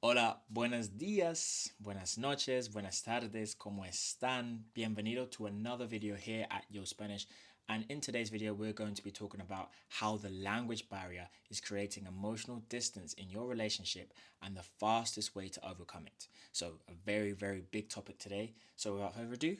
Hola, buenos días, buenas noches, buenas tardes, ¿cómo están? Bienvenido to another video here at Yo Spanish. And in today's video, we're going to be talking about how the language barrier is creating emotional distance in your relationship and the fastest way to overcome it. So, a very, very big topic today. So, without further ado,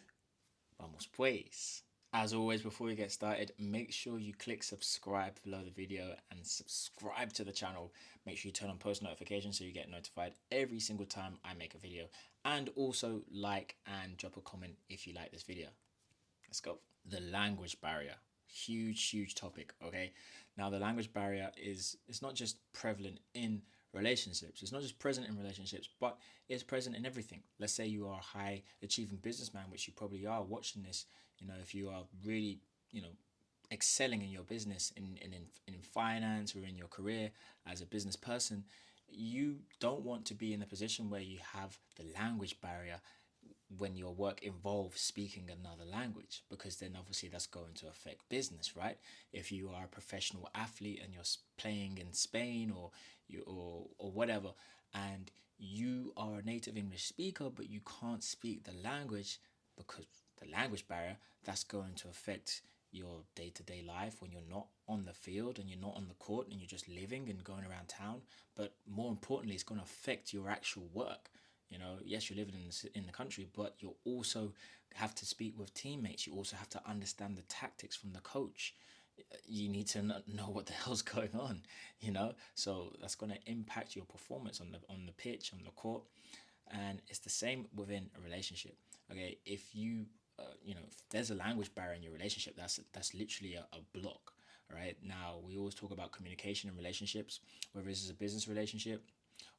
vamos pues. As always, before we get started, make sure you click subscribe below the video and subscribe to the channel. Make sure you turn on post notifications so you get notified every single time I make a video. And also like and drop a comment if you like this video. Let's go. The language barrier. Huge topic, okay? Now the language barrier is it's not just prevalent in relationships. It's not just present in relationships, but it's present in everything. Let's say you are a high achieving businessman, which you probably are watching this, if you are really, excelling in your business in finance or in your career as a business person, you don't want to be in a position where you have the language barrier when your work involves speaking another language, because then obviously that's going to affect business, right? If you are a professional athlete and you're playing in Spain or whatever, and you are a native English speaker but you can't speak the language because the language barrier, that's going to affect your day-to-day life when you're not on the field and you're not on the court and you're just living and going around town. But more importantly, it's going to affect your actual work. Yes, you're living in the country, but you also have to speak with teammates. You also have to understand the tactics from the coach. You need to know what the hell's going on, So that's going to impact your performance on the pitch, on the court, and it's the same within a relationship. Okay, if you, if there's a language barrier in your relationship, that's literally a block. Right now, we always talk about communication in relationships, whether this is a business relationship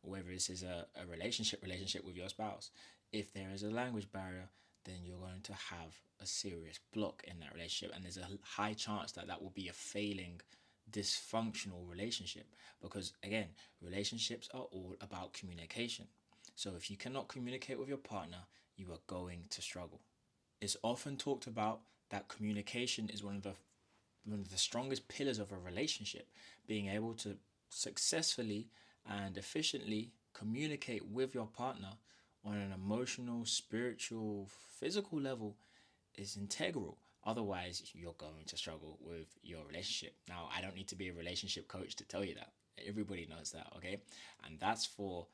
or whether this is a relationship with your spouse. If there is a language barrier, then you're going to have a serious block in that relationship, and there's a high chance that that will be a failing, dysfunctional relationship, because again, relationships are all about communication. So if you cannot communicate with your partner, you are going to struggle. It's often talked about that communication is one of the strongest pillars of a relationship. Being able to successfully and efficiently communicate with your partner on an emotional, spiritual, physical level is integral. Otherwise, you're going to struggle with your relationship. Now, I don't need to be a relationship coach to tell you that. Everybody knows that, okay? And that's for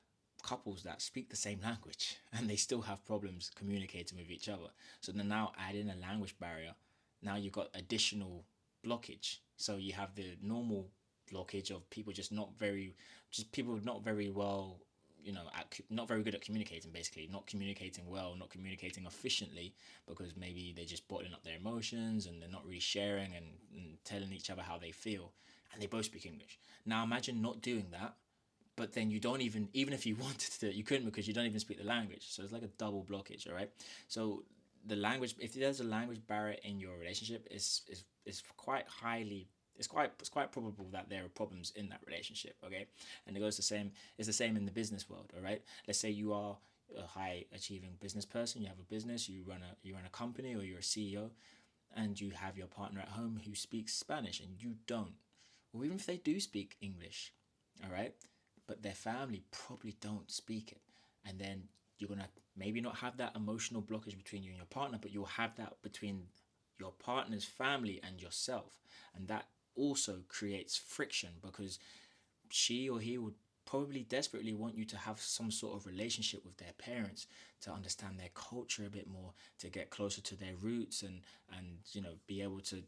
couples that speak the same language and they still have problems communicating with each other. So then now add in a language barrier. Now you've got additional blockage. So you have the normal blockage of people just people not very well, not very good at communicating, basically not communicating well, not communicating efficiently, because maybe they're just bottling up their emotions and they're not really sharing and telling each other how they feel, and they both speak English. Now imagine not doing that, but then you don't even if you wanted to, you couldn't, because you don't even speak the language. So it's like a double blockage, all right? So the language, if there's a language barrier in your relationship, is quite highly, it's quite probable that there are problems in that relationship, okay? And it goes the same, it's the same in the business world, all right? Let's say you are a high achieving business person, you have a business, you run a company, or you're a CEO, and you have your partner at home who speaks Spanish and you don't, or even if they do speak English, all right, but their family probably don't speak it. And then you're gonna maybe not have that emotional blockage between you and your partner, but you'll have that between your partner's family and yourself. And that also creates friction, because she or he would probably desperately want you to have some sort of relationship with their parents, to understand their culture a bit more, to get closer to their roots, and be able to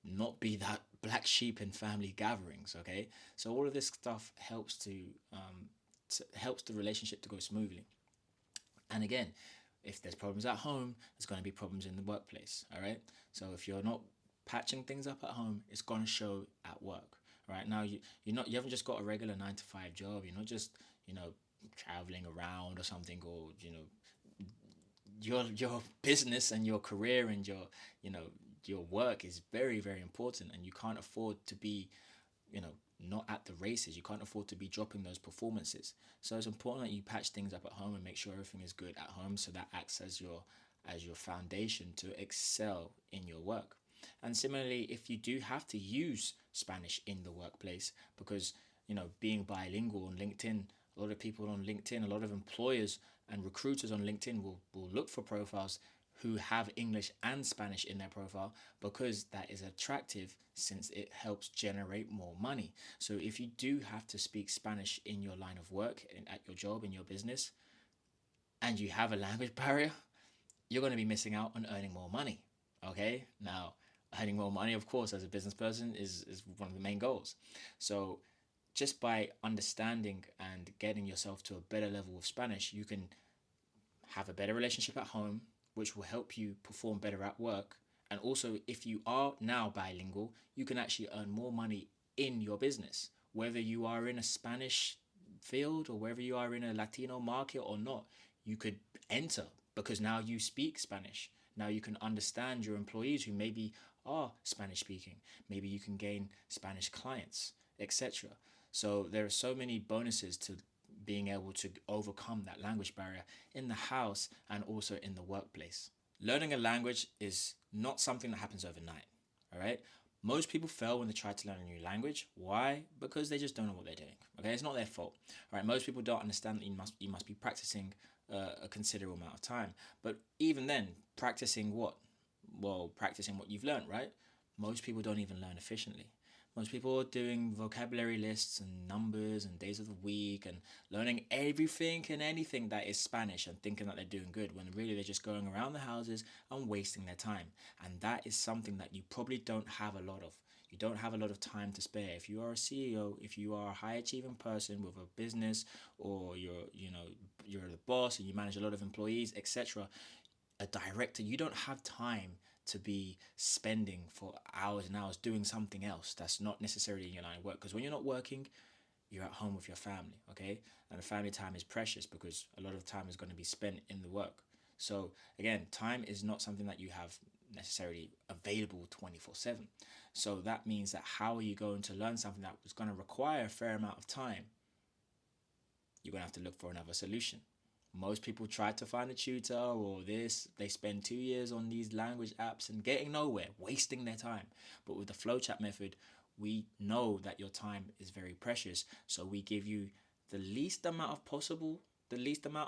not be that black sheep in family gatherings. Okay, so all of this stuff helps the relationship to go smoothly. And again, if there's problems at home, there's going to be problems in the workplace. All right, so if you're not patching things up at home, it's going to show at work. Right now, you haven't just got a regular 9 to 5 job. You're not just traveling around or something, or your business and your career and you know your work is very important, and you can't afford to be you know not at the races. You can't afford to be dropping those performances. So it's important that you patch things up at home and make sure everything is good at home, so that acts as your foundation to excel in your work. And similarly, if you do have to use Spanish in the workplace, because being bilingual on LinkedIn A lot of people on LinkedIn, a lot of employers and recruiters on LinkedIn will look for profiles who have English and Spanish in their profile because that is attractive since it helps generate more money. So if you do have to speak Spanish in your line of work, at your job, in your business, and you have a language barrier, you're going to be missing out on earning more money. Okay? Now, earning more money, of course, as a business person is one of the main goals. So just by understanding and getting yourself to a better level of Spanish, you can have a better relationship at home, which will help you perform better at work. And also, if you are now bilingual, you can actually earn more money in your business, whether you are in a Spanish field or whether you are in a Latino market or not. You could enter because now you speak Spanish. Now you can understand your employees who maybe are Spanish speaking. Maybe you can gain Spanish clients, etc. So there are so many bonuses to being able to overcome that language barrier in the house and also in the workplace. Learning a language is not something that happens overnight, all right? Most people fail when they try to learn a new language. Why? Because they just don't know what they're doing. Okay, it's not their fault. All right, most people don't understand that you must be practicing a considerable amount of time. But even then, practicing what? Well, practicing what you've learned, right? Most people don't even learn efficiently. Most people are doing vocabulary lists and numbers and days of the week and learning everything and anything that is Spanish and thinking that they're doing good when really they're just going around the houses and wasting their time. And that is something that you probably don't have a lot of. You don't have a lot of time to spare. If you are a CEO, if you are a high achieving person with a business, or you're the boss and you manage a lot of employees, etc., a director, you don't have time to be spending for hours and hours doing something else that's not necessarily in your line of work. Because when you're not working, you're at home with your family, okay? And the family time is precious because a lot of time is going to be spent in the work. So again, time is not something that you have necessarily available 24/7. So that means that how are you going to learn something that was going to require a fair amount of time? You're going to have to look for another solution. Most people try to find a tutor or this. They spend 2 years on these language apps and getting nowhere, wasting their time. But with the flowchart method, we know that your time is very precious. So we give you the least amount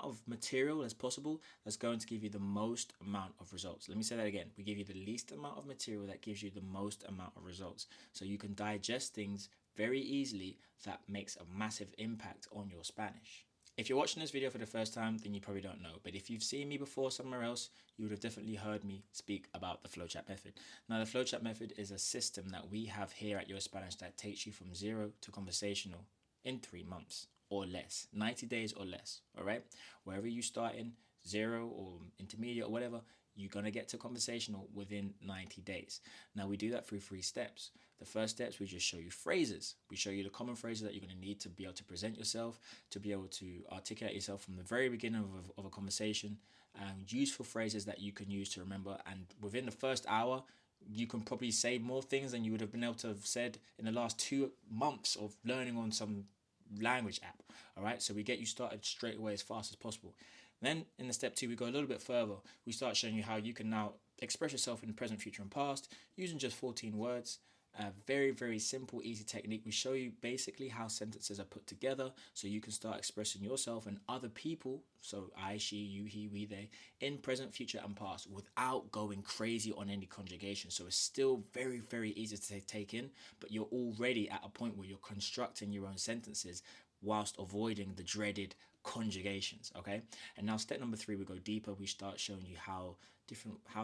of material as possible that's going to give you the most amount of results. Let me say that again. We give you the least amount of material that gives you the most amount of results. So you can digest things very easily that makes a massive impact on your Spanish. If you're watching this video for the first time, then you probably don't know. But if you've seen me before somewhere else, you would have definitely heard me speak about the flowchart method. Now, the flowchart method is a system that we have here at Your Spanish that takes you from zero to conversational in 3 months or less, 90 days or less, all right? Wherever you start in, zero or intermediate or whatever, you're going to get to conversational within 90 days. Now, we do that through 3 steps. The first steps, we just show you phrases. We show you the common phrases that you're going to need to be able to present yourself, to be able to articulate yourself from the very beginning of a conversation, and useful phrases that you can use to remember. And within the first hour, you can probably say more things than you would have been able to have said in the last 2 months of learning on some language app. All right, so we get you started straight away as fast as possible. Then in the step 2, we go a little bit further. We start showing you how you can now express yourself in the present, future, and past using just 14 words. A very, very simple, easy technique. We show you basically how sentences are put together so you can start expressing yourself and other people, so I, she, you, he, we, they, in present, future, and past without going crazy on any conjugation. So it's still very, very easy to take in, but you're already at a point where you're constructing your own sentences whilst avoiding the dreaded conjugations, okay? And now step number 3, we go deeper. We start showing you how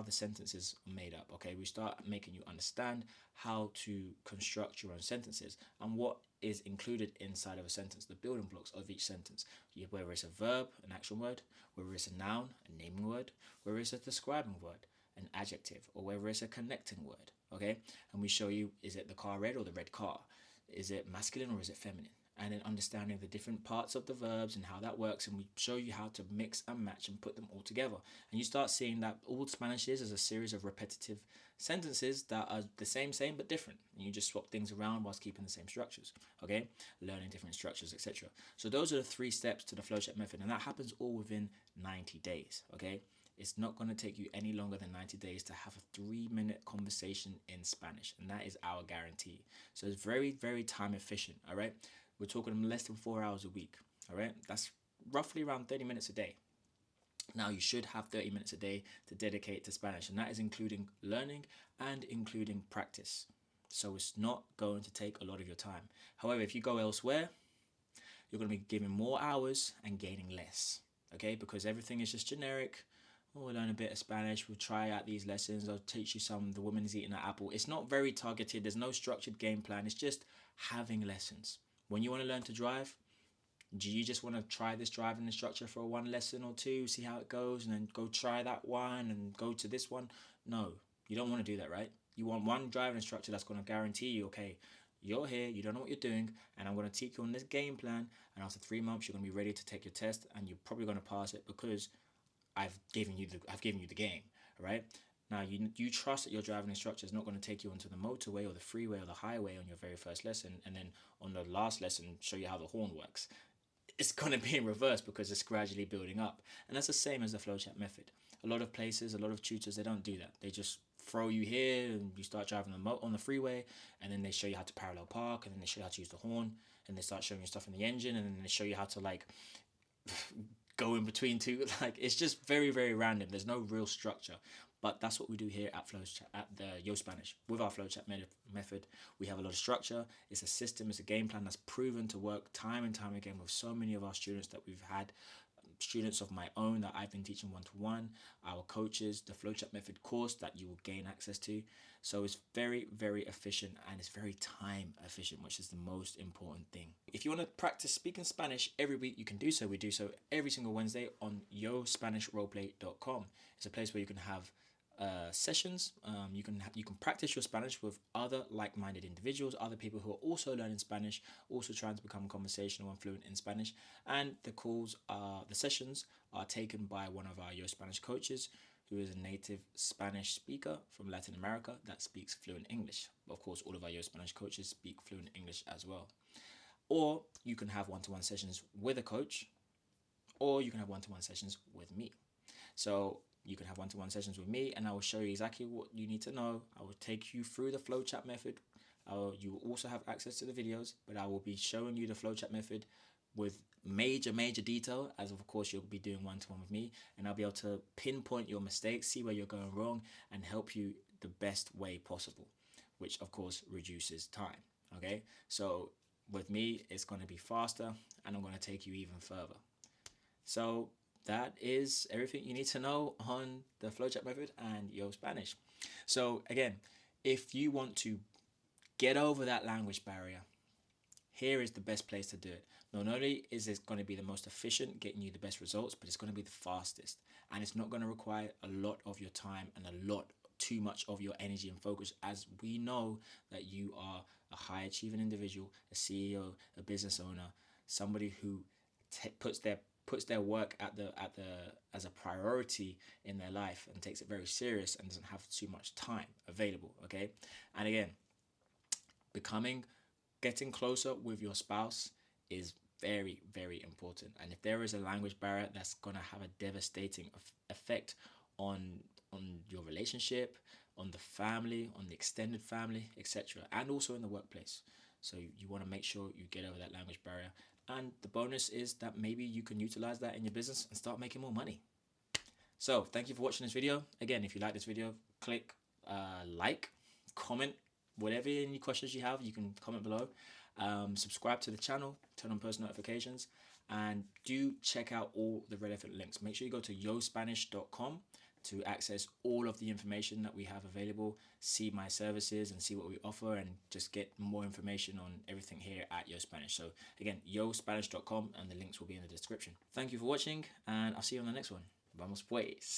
the sentences are made up, okay? We start making you understand how to construct your own sentences and what is included inside of a sentence, the building blocks of each sentence, whether it's a verb, an action word, whether it's a noun, a naming word, whether it's a describing word, an adjective, or whether it's a connecting word, okay? And we show you, is it the car red or the red car? Is it masculine or is it feminine? And then understanding the different parts of the verbs and how that works, and we show you how to mix and match and put them all together. And you start seeing that all Spanish is a series of repetitive sentences that are the same but different, and you just swap things around whilst keeping the same structures, okay? Learning different structures, etc. So those are the 3 steps to the flowchart method, and that happens all within 90 days, okay? It's not going to take you any longer than 90 days to have a 3-minute conversation in Spanish, and that is our guarantee. So it's very, very time efficient, all right? We're talking less than 4 hours a week. All right, that's roughly around 30 minutes a day. Now, you should have 30 minutes a day to dedicate to Spanish, and that is including learning and including practice. So it's not going to take a lot of your time. However, if you go elsewhere, you're going to be giving more hours and gaining less. Okay, because everything is just generic. Oh, we'll learn a bit of Spanish. We'll try out these lessons. I'll teach you some. The woman is eating an apple. It's not very targeted. There's no structured game plan. It's just having lessons. When you want to learn to drive, do you just want to try this driving instructor for one lesson or two, see how it goes, and then go try that one and go to this one? No, you don't want to do that, right? You want one driving instructor that's going to guarantee you, okay, you're here, you don't know what you're doing, and I'm going to teach you on this game plan, and after 3 months, you're going to be ready to take your test, and you're probably going to pass it because I've given you the game, right? Now you trust that your driving instructor is not going to take you onto the motorway or the freeway or the highway on your very first lesson, and then on the last lesson show you how the horn works. It's going to be in reverse because it's gradually building up, and that's the same as the flowchart method. A lot of places, a lot of tutors, they don't do that. They just throw you here and you start driving on the freeway, and then they show you how to parallel park, and then they show you how to use the horn, and they start showing you stuff in the engine, and then they show you how to like go in between two. Like, it's just very, very random. There's no real structure. But that's what we do here at at the Yo Spanish. With our flowchart method, we have a lot of structure. It's a system, it's a game plan that's proven to work time and time again with so many of our students that we've had, students of my own that I've been teaching one-to-one, our coaches, the flowchart method course that you will gain access to. So it's very, very efficient, and it's very time efficient, which is the most important thing. If you want to practice speaking Spanish every week, you can do so. We do so every single Wednesday on YoSpanishRoleplay.com. It's a place where you can have sessions. You can practice your Spanish with other like-minded individuals, other people who are also learning Spanish, also trying to become conversational and fluent in Spanish. And the sessions are taken by one of our Yo Spanish coaches, who is a native Spanish speaker from Latin America that speaks fluent English. Of course, all of our Yo Spanish coaches speak fluent English as well. Or you can have one-to-one sessions with a coach, or you can have one-to-one sessions with me. So you can have one-to-one sessions with me, and I will show you exactly what you need to know. I will take you through the flowchart method. You will also have access to the videos, but I will be showing you the flowchart method with major detail, as of course you'll be doing one-to-one with me, and I'll be able to pinpoint your mistakes, see where you're going wrong, and help you the best way possible, which of course reduces time. Okay, so with me, it's going to be faster, and I'm going to take you even further. So that is everything you need to know on the flowchart method and Yo Spanish. So again, if you want to get over that language barrier, here is the best place to do it. Not only is it going to be the most efficient, getting you the best results, but it's going to be the fastest. And it's not going to require a lot of your time and too much of your energy and focus, as we know that you are a high achieving individual, a CEO, a business owner, somebody who puts their work as a priority in their life and takes it very serious and doesn't have too much time available. Okay, and again, getting closer with your spouse is very, very important. And if there is a language barrier, that's going to have a devastating effect on your relationship, on the family, on the extended family, etc., and also in the workplace. So you want to make sure you get over that language barrier. And the bonus is that maybe you can utilize that in your business and start making more money. So thank you for watching this video. Again, if you like this video, click like, comment, whatever any questions you have, you can comment below. Subscribe to the channel, turn on post notifications, and do check out all the relevant links. Make sure you go to yospanish.com to access all of the information that we have available, see my services and see what we offer, and just get more information on everything here at Yo Spanish. So again, yospanish.com, and the links will be in the description. Thank you for watching, and I'll see you on the next one. Vamos pues.